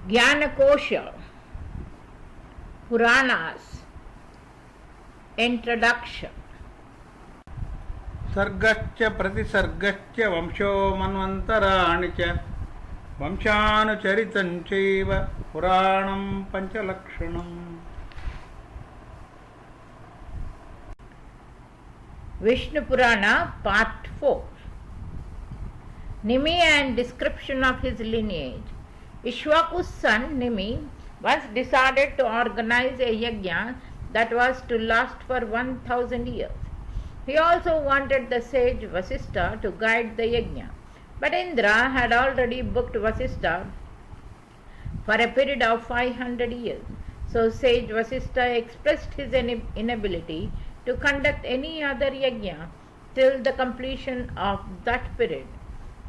Jnanakosha, Puranas, Introduction. सर्गच्च प्रतिसर्गच्च वंशो मन्वन्तराणि च वंशानुचरितं चैव पुराणं पञ्चलक्षणम्. Vishnu Purana, Part 4. Nimi and description of his lineage. Ishwaku's son Nimi once decided to organize a yajna that was to last for 1000 years. He also wanted the sage Vasistha to guide the yajna. But Indra had already booked Vasistha for a period of 500 years. So sage Vasistha expressed his inability to conduct any other yajna till the completion of that period,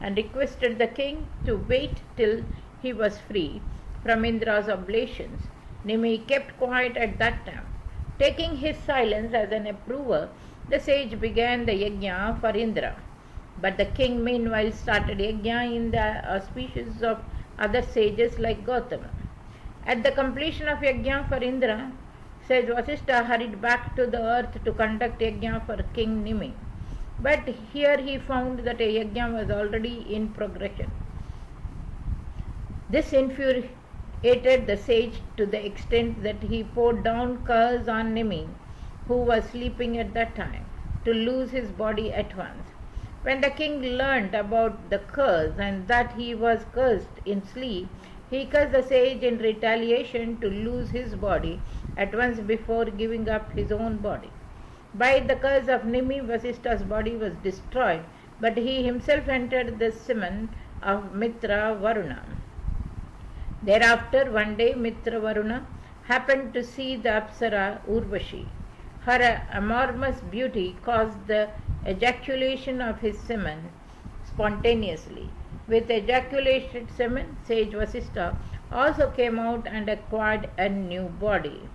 and requested the king to wait till he was free from Indra's oblations. Nimi kept quiet at that time. Taking his silence as an approver, the sage began the yajna for Indra. But the king meanwhile started yajna in the auspices of other sages like Gautama. At the completion of yajna for Indra, sage Vasistha hurried back to the earth to conduct yajna for King Nimi. But here he found that a yajna was already in progression. This infuriated the sage to the extent that he poured down curse on Nimi, who was sleeping at that time, to lose his body at once. When the king learnt about the curse and that he was cursed in sleep, he cursed the sage in retaliation to lose his body at once before giving up his own body. By the curse of Nimi, Vasistha's body was destroyed, but he himself entered the semen of Mitra Varuna. Thereafter, one day Mitra Varuna happened to see the Apsara Urvashi. Her enormous beauty caused the ejaculation of his semen spontaneously. With ejaculated semen, sage Vasistha also came out and acquired a new body.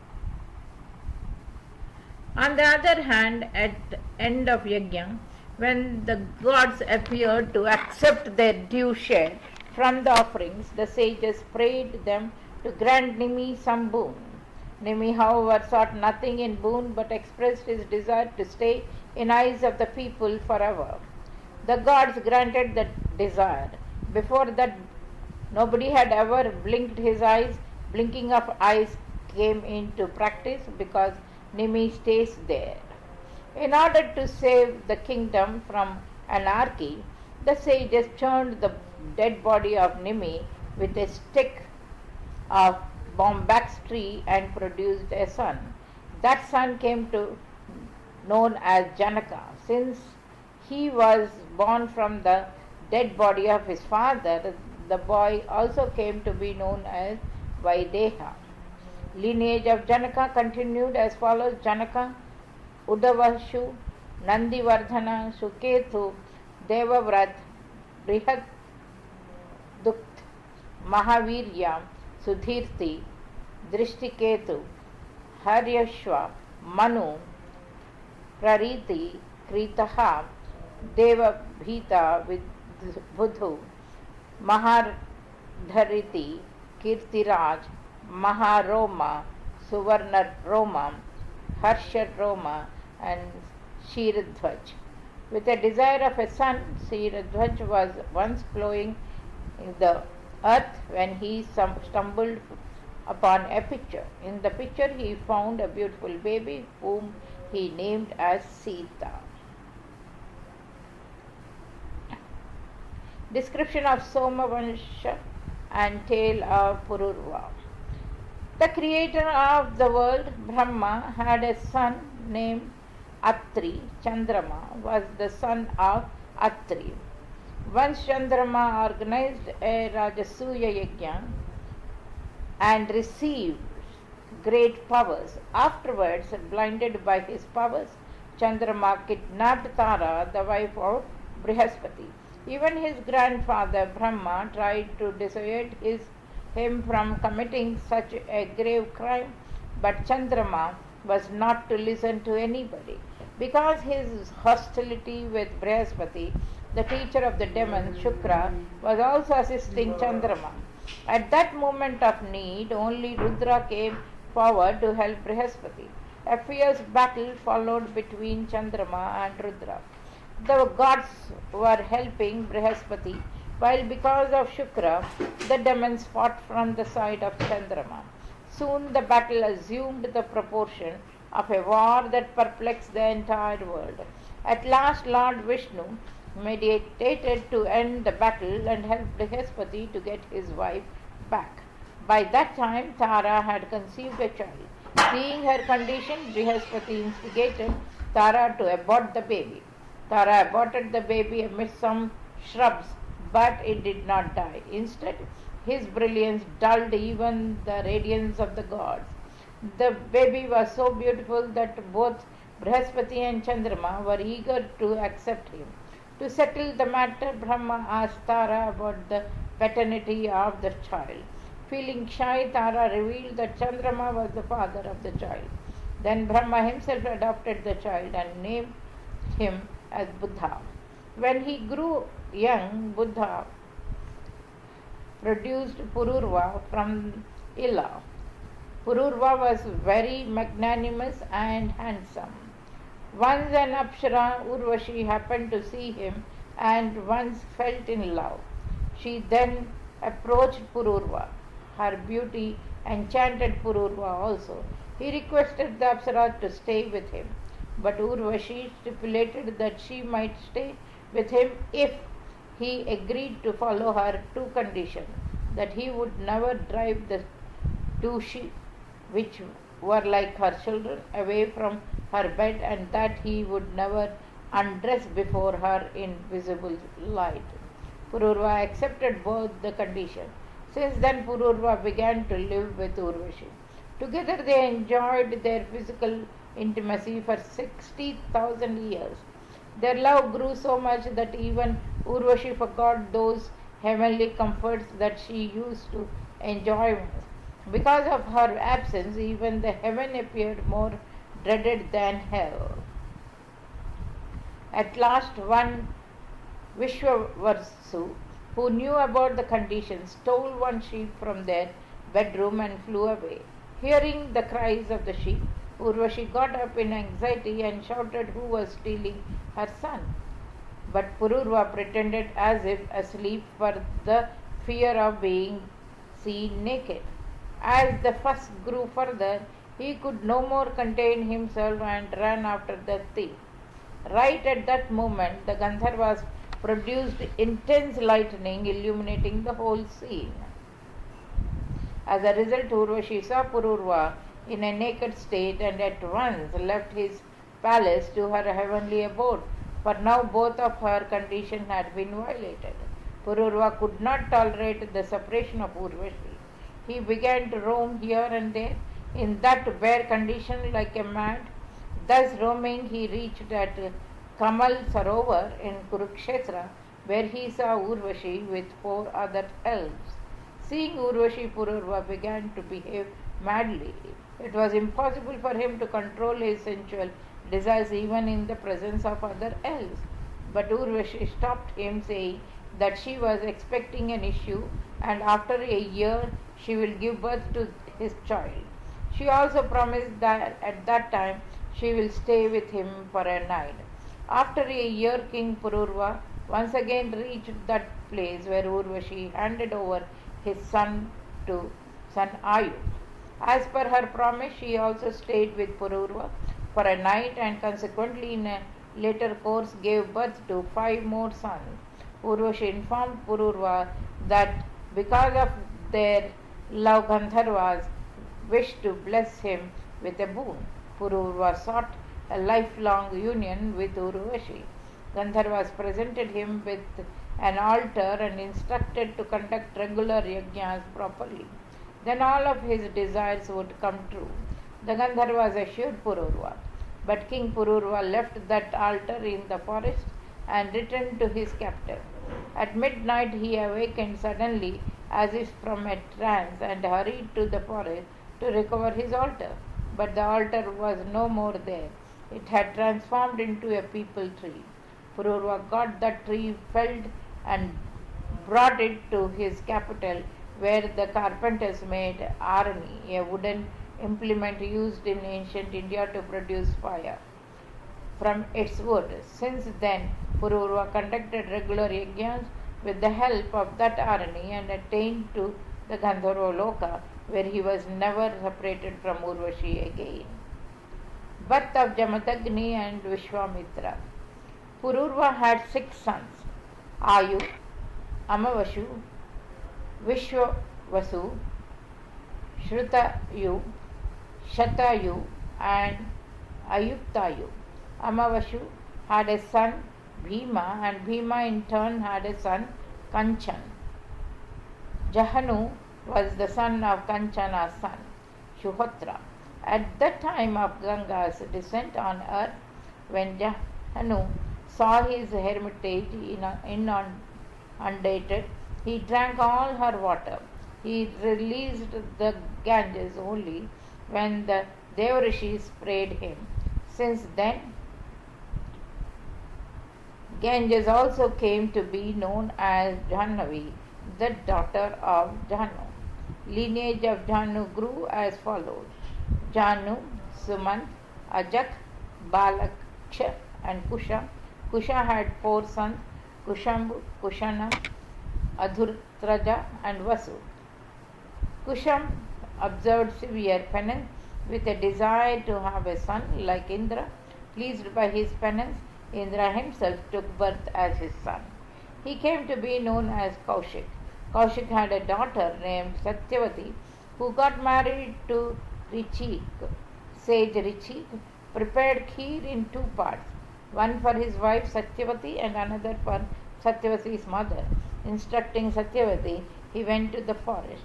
On the other hand, at the end of yajna, when the gods appeared to accept their due share from the offerings, the sages prayed them to grant Nimi some boon. Nimi, however, sought nothing in boon but expressed his desire to stay in eyes of the people forever. The gods granted the desire. Before that, nobody had ever blinked his eyes. Blinking of eyes came into practice because Nimi stays there. In order to save the kingdom from anarchy, the sages churned the dead body of Nimi with a stick of bombax tree and produced a son. That son came to known as Janaka. Since he was born from the dead body of his father, the boy also came to be known as Vaideha. Lineage of Janaka continued as follows: Janaka, Udavashu, Nandivardhana, Suketu, Devavrat, Brihat Dukt, Mahavirya, Sudhirti, Drishtiketu, Haryashva, Manu, Prariti, Kritaha, Devabhita, Budhu, Mahardhariti, Kirtiraj, Maharoma, Suvarna Roma, Harsha Roma, and Shiradhvaj. With a desire of a son, Shiradhvaj was once plowing in the earth when he stumbled upon a picture. In the picture, he found a beautiful baby whom he named as Sita. Description of Somavansha and tale of Pururva. The creator of the world, Brahma, had a son named Atri. Chandrama was the son of Atri. Once Chandrama organized a Rajasuya Yajna and received great powers. Afterwards, blinded by his powers, Chandrama kidnapped Tara, the wife of Brihaspati. Even his grandfather Brahma tried to dissuade him from committing such a grave crime, but Chandrama was not to listen to anybody. Because his hostility with Brihaspati, the teacher of the demon Shukra, was also assisting Chandrama. At that moment of need, only Rudra came forward to help Brihaspati. A fierce battle followed between Chandrama and Rudra. The gods were helping Brihaspati, while because of Shukra, the demons fought from the side of Chandrama. Soon the battle assumed the proportion of a war that perplexed the entire world. At last, Lord Vishnu mediated to end the battle and helped Brihaspati to get his wife back. By that time, Tara had conceived a child. Seeing her condition, Brihaspati instigated Tara to abort the baby. Tara aborted the baby amidst some shrubs, but it did not die. Instead, his brilliance dulled even the radiance of the gods. The baby was so beautiful that both Brihaspati and Chandrama were eager to accept him. To settle the matter, Brahma asked Tara about the paternity of the child. Feeling shy, Tara revealed that Chandrama was the father of the child. Then Brahma himself adopted the child and named him as Buddha. When he grew young, Buddha produced Pururva from Ila. Pururva was very magnanimous and handsome. Once an Apsara, Urvashi, happened to see him and once felt in love. She then approached Pururva. Her beauty enchanted Pururva also. He requested the Apsara to stay with him, but Urvashi stipulated that she might stay with him if he agreed to follow her two conditions: that he would never drive the two sheep, which were like her children, away from her bed, and that he would never undress before her in visible light. Pururva accepted both the conditions. Since then, Pururva began to live with Urvashi. Together they enjoyed their physical intimacy for 60,000 years. Their love grew so much that even Urvashi forgot those heavenly comforts that she used to enjoy. Because of her absence, even the heaven appeared more dreaded than hell. At last, one Vishwavarsu, who knew about the conditions, stole one sheep from their bedroom and flew away. Hearing the cries of the sheep, Urvashi got up in anxiety and shouted who was stealing her son. But Pururva pretended as if asleep for the fear of being seen naked. As the fuss grew further, he could no more contain himself and ran after the thief. Right at that moment, the Gandharvas produced intense lightning, illuminating the whole scene. As a result, Urvashi saw Pururva in a naked state and at once left his palace to her heavenly abode, for now both of her conditions had been violated. Pururva could not tolerate the separation of Urvashi. He began to roam here and there in that bare condition like a mad. Thus roaming, he reached at Kamal Sarovar in Kurukshetra, where he saw Urvashi with 4 other elves. Seeing Urvashi, Pururva began to behave madly. It was impossible for him to control his sensual desires even in the presence of other elves. But Urvashi stopped him, saying that she was expecting an issue and after a year she will give birth to his child. She also promised that at that time she will stay with him for a night. After a year, King Pururva once again reached that place where Urvashi handed over his son to son Ayu. As per her promise, she also stayed with Pururva for a night and consequently in a later course gave birth to 5 more sons. Urvashi informed Pururva that because of their love, Gandharvas wished to bless him with a boon. Pururva sought a lifelong union with Urvashi. Gandharvas presented him with an altar and instructed to conduct regular yajnas properly. Then all of his desires would come true. The Gandharvas assured Pururva. But King Pururva left that altar in the forest and returned to his captive. At midnight he awakened suddenly as if from a trance and hurried to the forest to recover his altar. But the altar was no more there. It had transformed into a peepal tree. Pururva got that tree felled and brought it to his capital, where the carpenters made arani, a wooden implement used in ancient India to produce fire from its wood. Since then, Pururva conducted regular yajnas with the help of that arani and attained to the Gandharva Loka, where he was never separated from Urvashi again. Birth of Jamatagni and Vishwamitra. Pururva had 6 sons: Ayu, Amavashu, Vishwavasu, Shrutayu, Shatayu, and Ayuktayu. Amavashu had a son Bhima, and Bhima in turn had a son Kanchan. Jahanu was the son of Kanchana's son Shuhotra. At the time of Ganga's descent on earth, when Jahanu saw his hermitage inundated, he drank all her water. He released the Ganges only when the Devarishis prayed him. Since then, Ganges also came to be known as Jahnavi, the daughter of Jahnu. Lineage of Jahnu grew as follows: Jahnu, Sumant, Ajak, Balaksha, and Kusha. Kusha had 4 sons: Kushambu, Kushana, Adhurtraja, and Vasu. Kusham observed severe penance with a desire to have a son like Indra. Pleased by his penance, Indra himself took birth as his son. He came to be known as Kaushik. Kaushik had a daughter named Satyavati, who got married to Richik. Sage Richik prepared kheer in 2 parts, one for his wife Satyavati and another for Satyavati's mother. Instructing Satyavati, he went to the forest.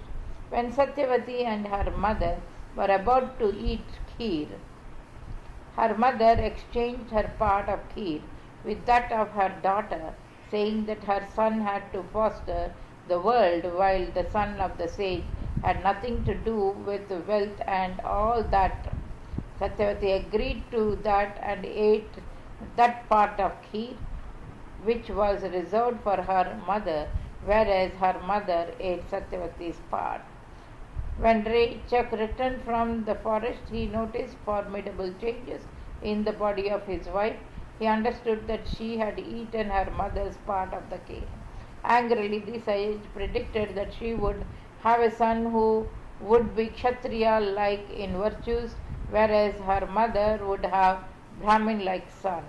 When Satyavati and her mother were about to eat kheer, her mother exchanged her part of kheer with that of her daughter, saying that her son had to foster the world while the son of the sage had nothing to do with wealth and all that. Satyavati agreed to that and ate that part of kheer which was reserved for her mother, whereas her mother ate Satyavati's part. When Rechak returned from the forest, he noticed formidable changes in the body of his wife. He understood that she had eaten her mother's part of the cake. Angrily, the sage predicted that she would have a son who would be Kshatriya-like in virtues, whereas her mother would have Brahmin-like son.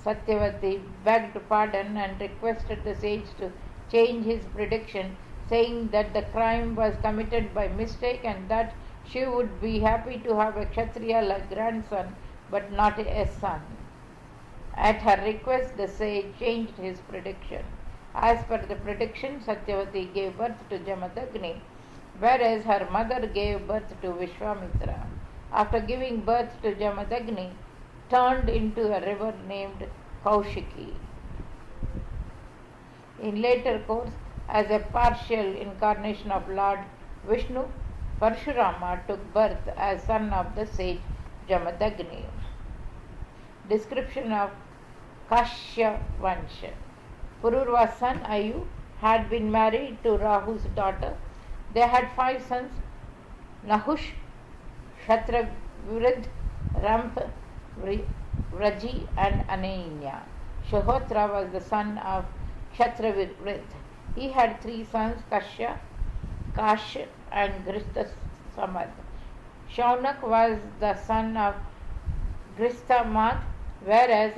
Satyavati begged pardon and requested the sage to change his prediction, saying that the crime was committed by mistake and that she would be happy to have a Kshatriya-like grandson but not a son. At her request, the sage changed his prediction. As per the prediction, Satyavati gave birth to Jamatagni, whereas her mother gave birth to Vishwamitra. After giving birth to Jamatagni, turned into a river named Kaushiki. In later course, as a partial incarnation of Lord Vishnu, Parshurama took birth as son of the sage Jamatagni. Description of Kashya Vansha. Pururva's son Ayu had been married to Rahu's daughter. They had 5 sons: Nahush, Kshatravirid, Ramp, Vraji, and Ananya. Shohotra was the son of Kshatravirid. He had 3 sons: Kashya, Kash, and Grista Samad. Shaunak was the son of Gristamat, whereas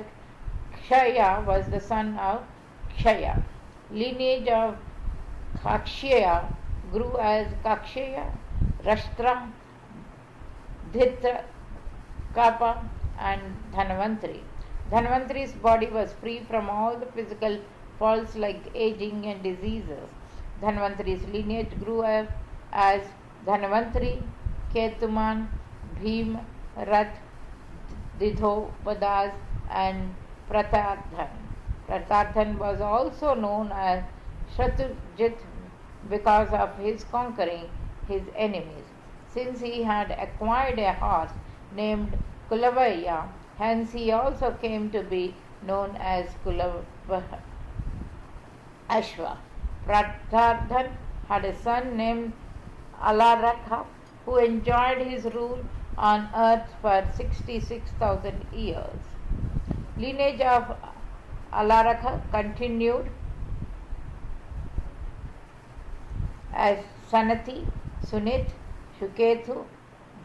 Kshaya was the son of Kshaya. Lineage of Kakshaya grew as Kakshaya, Rashtra, Dhitra, Kapa, and Dhanvantri. Dhanvantri's body was free from all the physical faults like aging and diseases. Dhanvantri's lineage grew as Dhanvantri, Ketuman, Bhim, Rath, Didhopadas, and Pratardhan. Pratardhan was also known as Shatrujit because of his conquering his enemies. Since he had acquired a horse named Kulavaya, hence he also came to be known as Ashva. Pratardhan had a son named Alarakha, who enjoyed his rule on earth for 66,000 years. Lineage of Alarakha continued as Sanati, Sunit, Shuketu,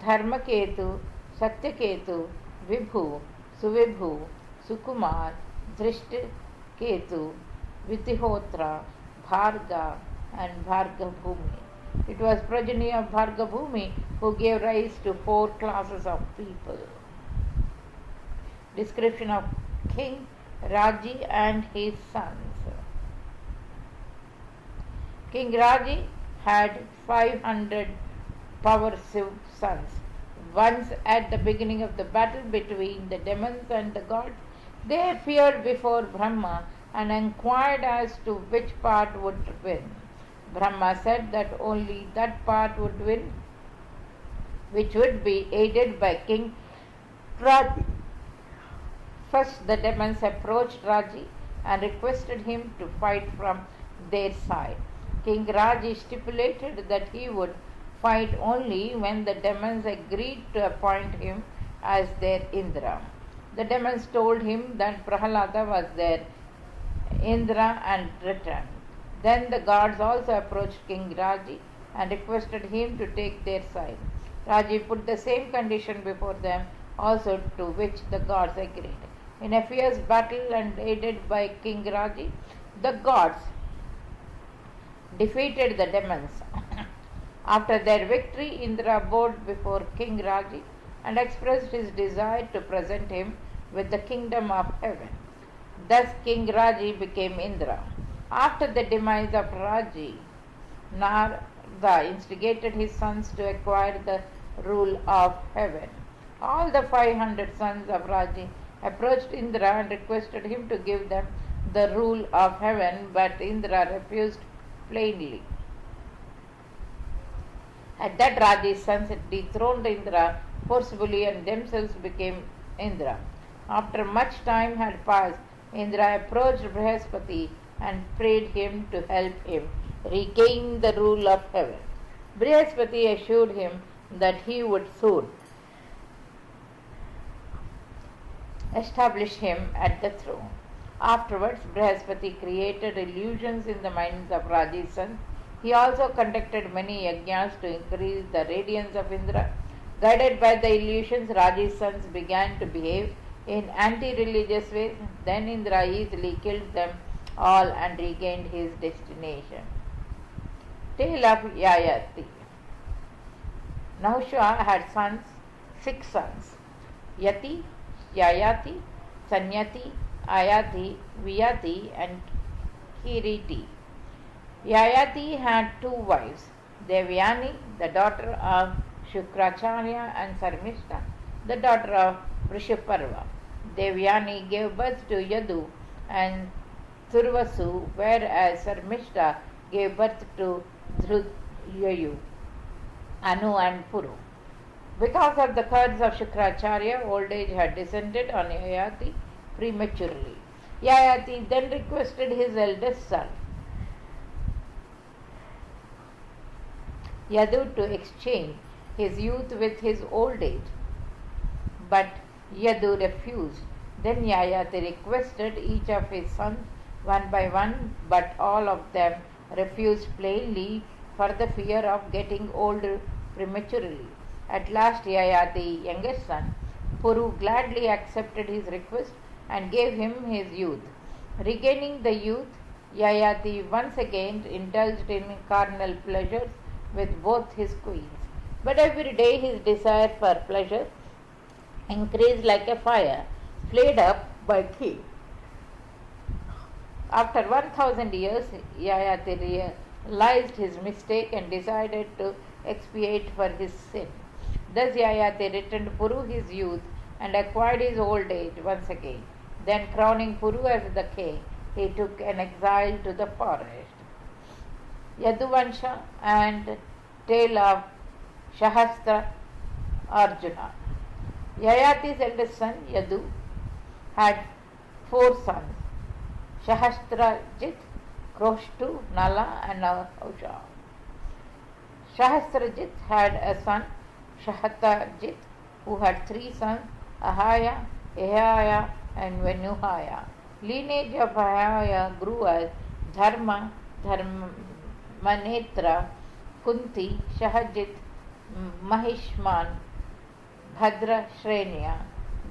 Dharmaketu, Satyaketu, Vibhu, Suvibhu, Sukumar, Drishtaketu, Vitihotra, Bharga, and Bhargabhumi. It was progeny of Bhargabhumi who gave rise to 4 classes of people. Description of King Raji and his sons. King Raji had 500 powerful sons. Once at the beginning of the battle between the demons and the gods, they appeared before Brahma and inquired as to which part would win. Brahma said that only that part would win which would be aided by King Raji. First, the demons approached Raji and requested him to fight from their side. King Raji stipulated that he would fight only when the demons agreed to appoint him as their Indra. The demons told him that Prahalada was their Indra and returned. Then the gods also approached King Raji and requested him to take their side. Raji put the same condition before them, also to which the gods agreed. In a fierce battle and aided by King Raji, the gods defeated the demons. After their victory, Indra bowed before King Raji and expressed his desire to present him with the kingdom of heaven. Thus King Raji became Indra. After the demise of Raji, Narada instigated his sons to acquire the rule of heaven. All the 500 sons of Raji approached Indra and requested him to give them the rule of heaven, but Indra refused plainly. At that, Raji's sons dethroned Indra forcibly and themselves became Indra. After much time had passed, Indra approached Brihaspati and prayed him to help him regain the rule of heaven. Brihaspati assured him that he would soon establish him at the throne. Afterwards, Brihaspati created illusions in the minds of Raji's sons. He also conducted many yajnas to increase the radiance of Indra. Guided by the illusions, Raji's sons began to behave in anti-religious ways. Then Indra easily killed them all and regained his destination. Tale of Yayati. Nahusha had sons, 6 sons: Yati, Yayati, Sanyati, Ayati, Viyati, and Kiriti. Yayati had 2 wives, Devyani, the daughter of Shukracharya, and Sarmishta, the daughter of Vrishaparva. Devyani gave birth to Yadu and Turvasu, whereas Sarmishta gave birth to Dhruyayu, Anu, and Puru. Because of the curse of Shukracharya, old age had descended on Yayati prematurely. Yayati then requested his eldest son, Yadu, to exchange his youth with his old age. But Yadu refused. Then Yayati requested each of his sons one by one, but all of them refused plainly for the fear of getting old prematurely. At last Yayati's youngest son, Puru, gladly accepted his request and gave him his youth. Regaining the youth, Yayati once again indulged in carnal pleasures with both his queens. But every day his desire for pleasure increased like a fire flared up by heat. After 1,000 years, Yayati realized his mistake and decided to expiate for his sin. Thus Yayati returned Puru his youth and acquired his old age once again. Then, crowning Puru as the king, he took an exile to the forest. Yaduvansha and Tale of Sahasra Arjuna. Yayati's eldest son, Yadu, had 4 sons: Sahasrajit, Kroshtu, Nala, and Nausha. Sahasrajit had a son, Shahatajit, who had three sons, Ahaya, Ehaya, and Venuhaya. Lineage of Ahaya grew as Dharma, Dharmanetra, Kunti, Shahajit, Mahishman, Bhadra Shrenya,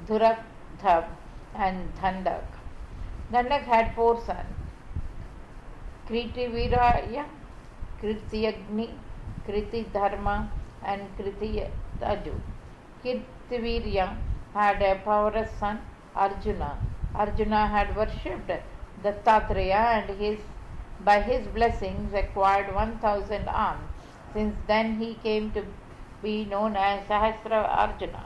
Dhurakdhab, and Dhandak. Dhandak had four sons, Kritiviraya, Kritiyagni, Kritidharma, and Kritiyaju. Kirtivirya had a powerless son, Arjuna. Arjuna had worshipped Dattatreya and by his blessings acquired 1000 arms. Since then he came to be known as Sahasra Arjuna.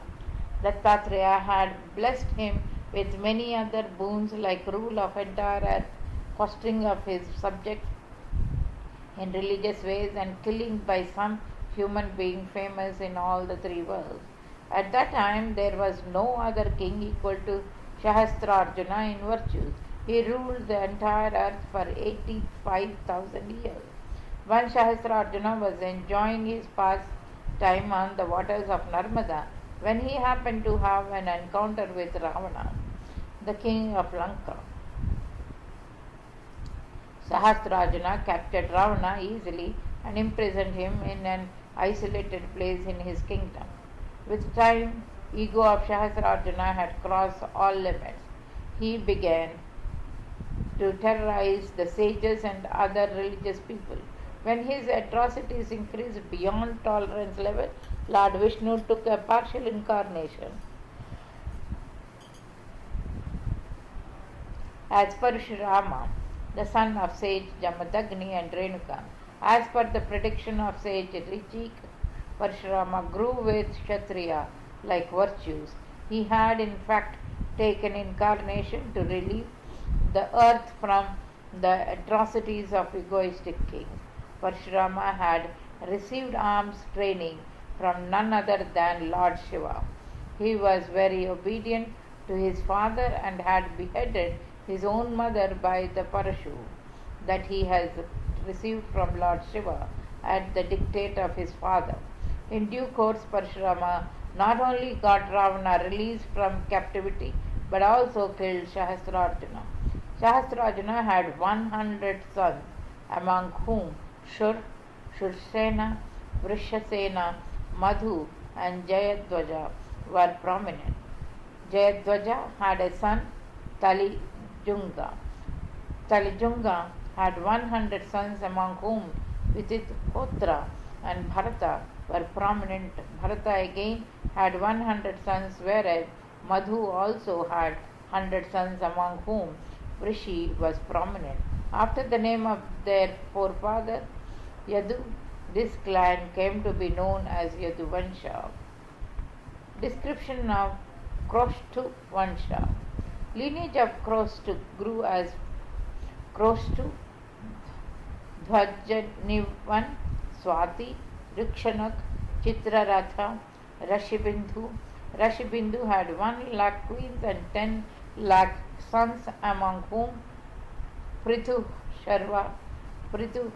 Dattatreya had blessed him with many other boons like rule of entire earth, fostering of his subjects in religious ways, and killing by some human being famous in all the three worlds. At that time there was no other king equal to Sahasrarjuna in virtues. He ruled the entire earth for 85,000 years. Once Sahasrarjuna was enjoying his pastime on the waters of Narmada when he happened to have an encounter with Ravana, the king of Lanka. Sahasrarjuna captured Ravana easily and imprisoned him in an isolated place in his kingdom. With time, ego of Sahasrarjuna had crossed all limits. He began to terrorize the sages and other religious people. When his atrocities increased beyond tolerance level, Lord Vishnu took a partial incarnation as Parashurama, the son of sage Jamadagni and Renuka. As per the prediction of sage Rijik, Parashurama grew with Kshatriya like virtues. He had in fact taken incarnation to relieve the earth from the atrocities of egoistic kings. Parashurama had received arms training from none other than Lord Shiva. He was very obedient to his father and had beheaded his own mother by the parashu that he has received from Lord Shiva at the dictate of his father. In due course, Parashurama not only got Ravana released from captivity but also killed Sahasrarjuna. Sahasrarjuna had 100 sons, among whom Shur, Shursena, Vrishasena, Madhu, and Jayadwaja were prominent. Jayadwaja had a son, Talijunga. Talijunga had 100 sons, among whom Vitithotra and Bharata were prominent. Bharata again had 100 sons, whereas Madhu also had 100 sons, among whom Vrishi was prominent. After the name of their forefather, Yadu, this clan came to be known as Yaduvansha. Description of Kroshtu Vansha. Lineage of Kroshtu grew as Kroshtu, Dhwajanivan, Swati, Rikshanak, Chitraratha, Rashibindhu. Rashibindhu had 1 lakh queens and 10 lakh sons, among whom Prithu Sharva, Prithu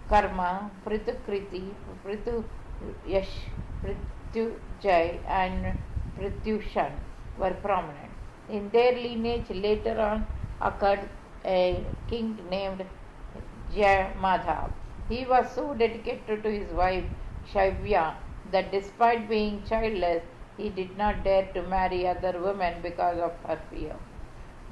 Karma, Prithu Kriti, Prithu Yash, Prithu Jai, and Prityushan were prominent. In their lineage later on occurred a king named Jayamadha. He was so dedicated to his wife Shaivya that despite being childless, he did not dare to marry other women because of her fear.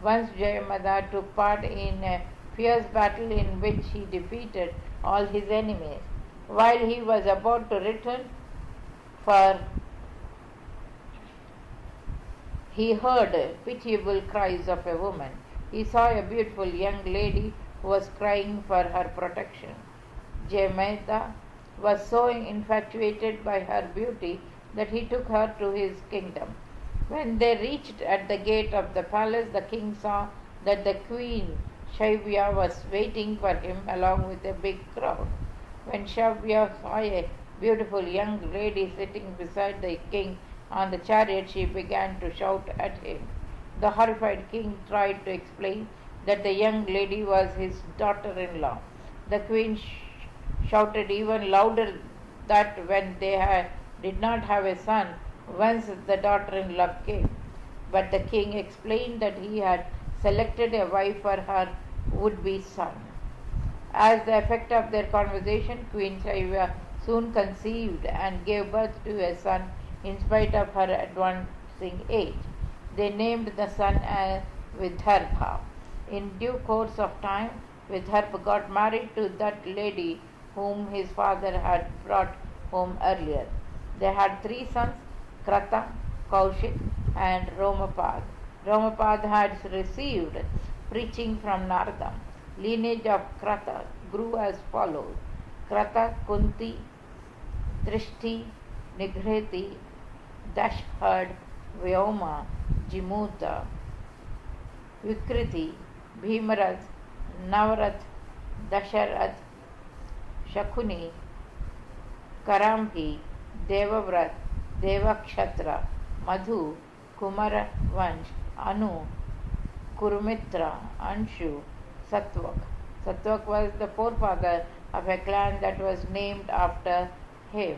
Once Jayamadha took part in a fierce battle in which he defeated all his enemies. While he was about to return, he heard pitiable cries of a woman. He saw a beautiful young lady who was crying for her protection. Jayamadha was so infatuated by her beauty that he took her to his kingdom. When they reached at the gate of the palace, the king saw that the queen Shaivya was waiting for him along with a big crowd. When Shaivya saw a beautiful young lady sitting beside the king on the chariot, she began to shout at him. The horrified king tried to explain that the young lady was his daughter-in-law. The queen shouted even louder that when did not have a son, once the daughter-in-law came. But the king explained that he had selected a wife for her would-be son. As the effect of their conversation, Queen Shaiva soon conceived and gave birth to a son in spite of her advancing age. They named the son Vidarbha. In due course of time, Vidarbha got married to that lady whom his father had brought home earlier. They had 3 sons, Krata, Kaushik, and Romapad. Romapad had received preaching from Narada. Lineage of Krata grew as follows: Krata, Kunti, Trishti, Nigreti, Dashhad, Vyoma, Jimuta, Vikriti, Bhimarath, Navarath, Dasharath, Shakuni, Karamhi, Devavrat, Devakshatra, Madhu, Kumaravansh, Anu, Kurumitra, Anshu, Satvak. Satvak was the forefather of a clan that was named after him.